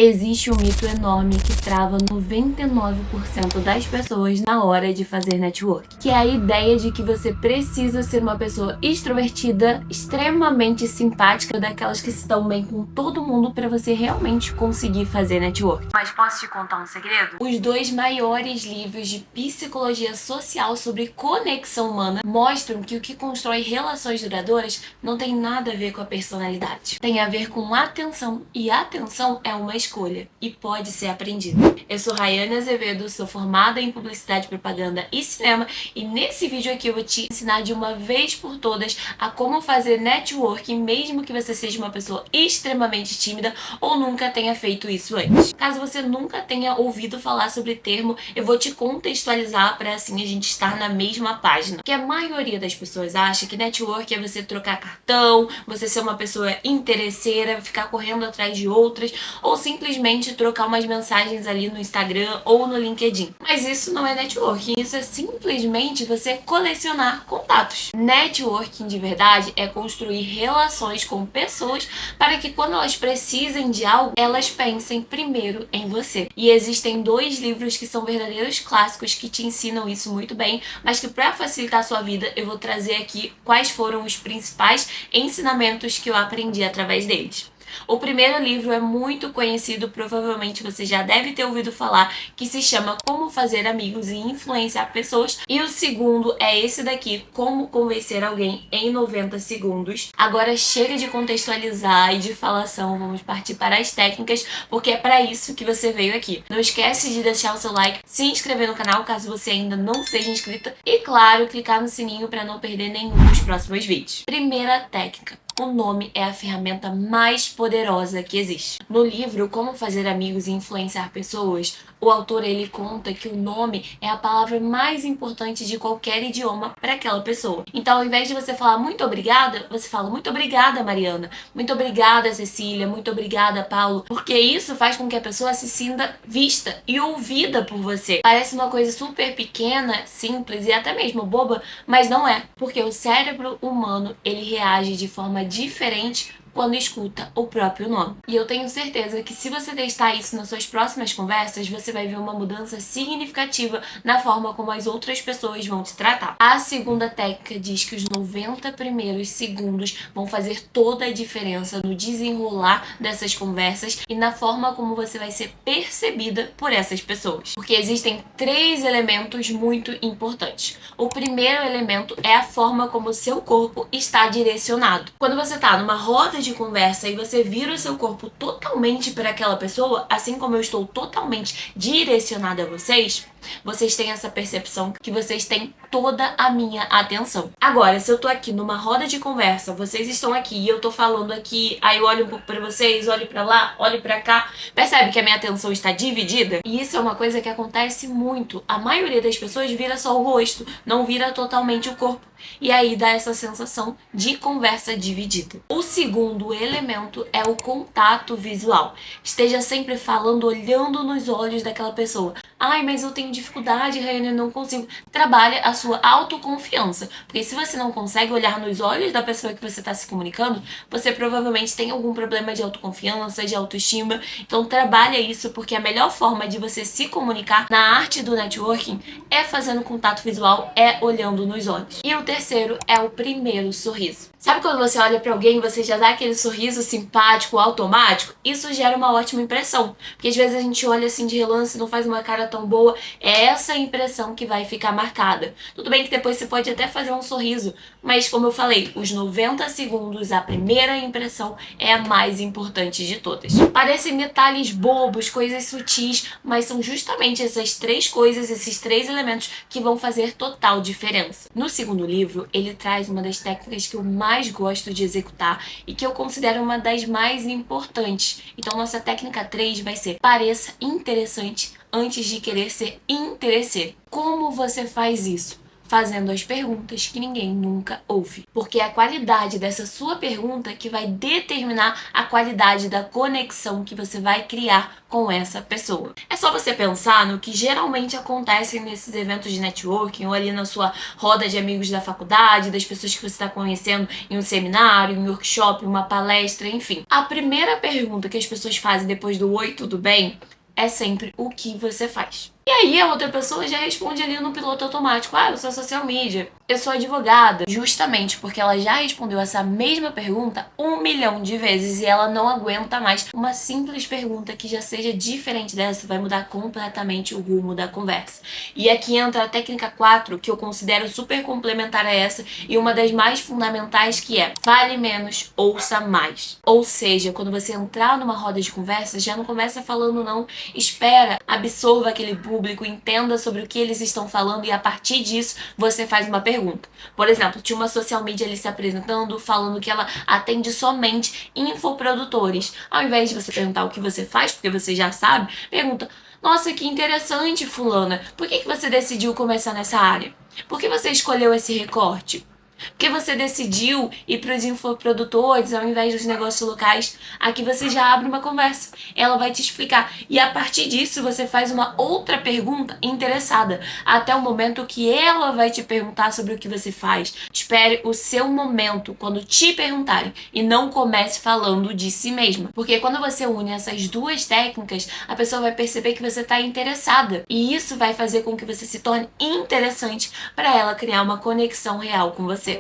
Existe um mito enorme que trava 99% das pessoas na hora de fazer network, que é a ideia de que você precisa ser uma pessoa extrovertida, extremamente simpática, daquelas que se dão bem com todo mundo para você realmente conseguir fazer network. Mas posso te contar um segredo? Os 2 maiores livros de psicologia social sobre conexão humana mostram que o que constrói relações duradouras não tem nada a ver com a personalidade. Tem a ver com atenção, e atenção é uma escolha e pode ser aprendida. Eu sou Rayane Azevedo, sou formada em Publicidade, Propaganda e Cinema, e nesse vídeo aqui eu vou te ensinar de uma vez por todas a como fazer networking, mesmo que você seja uma pessoa extremamente tímida ou nunca tenha feito isso antes. Caso você nunca tenha ouvido falar sobre o termo, eu vou te contextualizar para assim a gente estar na mesma página. Porque a maioria das pessoas acha que network é você trocar cartão, você ser uma pessoa interesseira, ficar correndo atrás de outras, ou simplesmente trocar umas mensagens ali no Instagram ou no LinkedIn. Mas isso não é networking, isso é simplesmente você colecionar contatos. Networking de verdade é construir relações com pessoas para que quando elas precisem de algo, elas pensem primeiro em você. E existem 2 livros que são verdadeiros clássicos que te ensinam isso muito bem, mas que para facilitar a sua vida eu vou trazer aqui quais foram os principais ensinamentos que eu aprendi através deles. O primeiro livro é muito conhecido, provavelmente você já deve ter ouvido falar, que se chama Como Fazer Amigos e Influenciar Pessoas. E o segundo é esse daqui, Como Convencer Alguém em 90 Segundos. Agora chega de contextualizar e de falação, vamos partir para as técnicas, porque é para isso que você veio aqui. Não esquece de deixar o seu like, se inscrever no canal caso você ainda não seja inscrita e, claro, clicar no sininho para não perder nenhum dos próximos vídeos. Primeira técnica. O nome é a ferramenta mais poderosa que existe. No livro Como Fazer Amigos e Influenciar Pessoas, o autor ele conta que o nome é a palavra mais importante de qualquer idioma para aquela pessoa. Então, ao invés de você falar muito obrigada, você fala muito obrigada, Mariana, muito obrigada, Cecília, muito obrigada, Paulo, porque isso faz com que a pessoa se sinta vista e ouvida por você. Parece uma coisa super pequena, simples e até mesmo boba, mas não é, porque o cérebro humano ele reage de forma diferente quando escuta o próprio nome. E eu tenho certeza que se você testar isso nas suas próximas conversas, você vai ver uma mudança significativa na forma como as outras pessoas vão te tratar. A segunda técnica diz que os 90 primeiros segundos vão fazer toda a diferença no desenrolar dessas conversas e na forma como você vai ser percebida por essas pessoas. Porque existem 3 elementos muito importantes. O primeiro elemento é a forma como o seu corpo está direcionado. Quando você está numa roda de conversa e você vira o seu corpo totalmente para aquela pessoa, assim como eu estou totalmente direcionada a vocês têm essa percepção que vocês têm toda a minha atenção. Agora, se eu tô aqui numa roda de conversa, vocês estão aqui e eu tô falando aqui, aí eu olho um pouco pra vocês, olho pra lá, olho pra cá, percebe que a minha atenção está dividida? E isso é uma coisa que acontece muito. A maioria das pessoas vira só o rosto, não vira totalmente o corpo. E aí dá essa sensação de conversa dividida. O segundo elemento é o contato visual. Esteja sempre falando, olhando nos olhos daquela pessoa. Ai, mas eu tenho dificuldade, Rayane, eu não consigo. Trabalhe a sua autoconfiança. Porque se você não consegue olhar nos olhos da pessoa que você está se comunicando, você provavelmente tem algum problema de autoconfiança, de autoestima. Então trabalha isso, porque a melhor forma de você se comunicar na arte do networking é fazendo contato visual, é olhando nos olhos. E o terceiro é o primeiro sorriso. Sabe quando você olha pra alguém e você já dá aquele sorriso simpático, automático? Isso gera uma ótima impressão. Porque às vezes a gente olha assim de relance e não faz uma cara tão boa. É essa impressão que vai ficar marcada. Tudo bem que depois você pode até fazer um sorriso, mas como eu falei, os 90 segundos, a primeira impressão é a mais importante de todas. Parecem detalhes bobos, coisas sutis, mas são justamente essas 3 coisas, esses 3 elementos que vão fazer total diferença. No segundo livro, ele traz uma das técnicas que eu mais gosto de executar e que eu considero uma das mais importantes. Então, nossa técnica 3 vai ser: pareça interessante antes de querer ser interesseiro. Como você faz isso? fazendo as perguntas que ninguém nunca ouve. Porque é a qualidade dessa sua pergunta que vai determinar a qualidade da conexão que você vai criar com essa pessoa. É só você pensar no que geralmente acontece nesses eventos de networking ou ali na sua roda de amigos da faculdade, das pessoas que você está conhecendo em um seminário, em um workshop, uma palestra, enfim. A primeira pergunta que as pessoas fazem depois do oi, tudo bem? É sempre o que você faz. E aí a outra pessoa já responde ali no piloto automático: eu sou social media, eu sou advogada. Justamente porque ela já respondeu essa mesma pergunta 1 milhão de vezes e ela não aguenta mais uma simples pergunta que já seja diferente dessa, vai mudar completamente o rumo da conversa. E aqui entra a técnica 4, que eu considero super complementar a essa e uma das mais fundamentais, que é: fale menos, ouça mais. Ou seja, quando você entrar numa roda de conversa, já não começa falando não, espera, absorva aquele público, entenda sobre o que eles estão falando e a partir disso você faz uma pergunta. Por exemplo, tinha uma social media ali se apresentando, falando que ela atende somente infoprodutores. Ao invés de você perguntar o que você faz, porque você já sabe, pergunta: nossa, que interessante, fulana, por que você decidiu começar nessa área? Por que você escolheu esse recorte? Por que você decidiu ir para os infoprodutores ao invés dos negócios locais? Aqui você já abre uma conversa. Ela vai te explicar. E a partir disso você faz uma outra pergunta interessada. Até o momento que ela vai te perguntar sobre o que você faz. Espere o seu momento quando te perguntarem. E não comece falando de si mesma. Porque quando você une essas duas técnicas, a pessoa vai perceber que você está interessada. E isso vai fazer com que você se torne interessante para ela criar uma conexão real com você.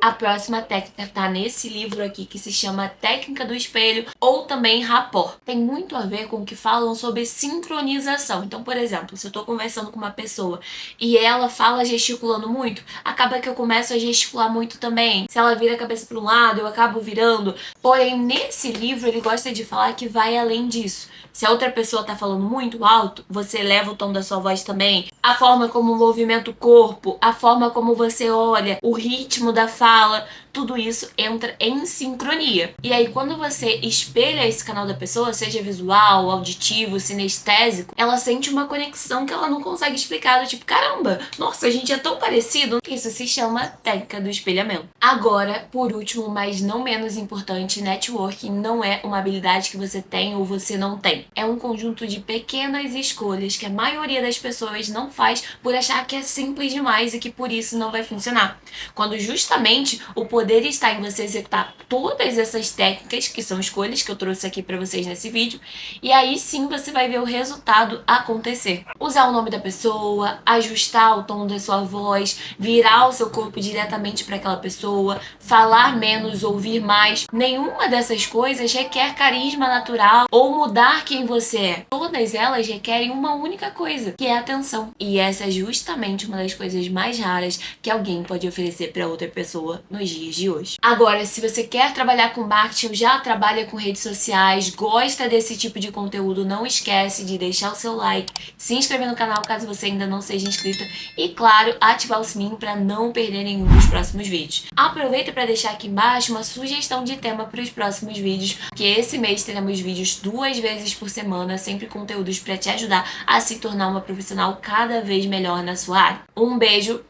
A próxima técnica tá nesse livro aqui que se chama Técnica do Espelho ou também Rapport. Tem muito a ver com o que falam sobre sincronização. Então, por exemplo, se eu tô conversando com uma pessoa e ela fala gesticulando muito, acaba que eu começo a gesticular muito também. Se ela vira a cabeça para um lado, eu acabo virando. Porém, nesse livro ele gosta de falar que vai além disso. Se a outra pessoa tá falando muito alto, você eleva o tom da sua voz também. A forma como movimenta o corpo, a forma como você olha, o ritmo da fala, tudo isso entra em sincronia. E aí, quando você espelha esse canal da pessoa, seja visual, auditivo, sinestésico, ela sente uma conexão que ela não consegue explicar. Do tipo, caramba, nossa, a gente é tão parecido. Isso se chama técnica do espelhamento. Agora, por último, mas não menos importante, networking não é uma habilidade que você tem ou você não tem. É um conjunto de pequenas escolhas que a maioria das pessoas não faz por achar que é simples demais e que por isso não vai funcionar. Quando justamente o poder está em você executar todas essas técnicas, que são escolhas que eu trouxe aqui para vocês nesse vídeo, e aí sim você vai ver o resultado acontecer. Usar o nome da pessoa, ajustar o tom da sua voz, virar o seu corpo diretamente para aquela pessoa, falar menos, ouvir mais. Nenhuma dessas coisas requer carisma natural ou mudar quem você é. Todas elas requerem uma única coisa, que é atenção. E essa é justamente uma das coisas mais raras que alguém pode oferecer para outra pessoa nos dias de hoje. Agora, se você quer trabalhar com marketing, já trabalha com redes sociais, gosta desse tipo de conteúdo, não esquece de deixar o seu like, se inscrever no canal caso você ainda não seja inscrita e, claro, ativar o sininho para não perder nenhum dos próximos vídeos. Aproveita para deixar aqui embaixo uma sugestão de tema para os próximos vídeos, que esse mês teremos vídeos 2 vezes por semana, sempre conteúdos para te ajudar a se tornar uma profissional cada vez melhor na sua área. Um beijo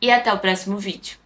e até o próximo vídeo.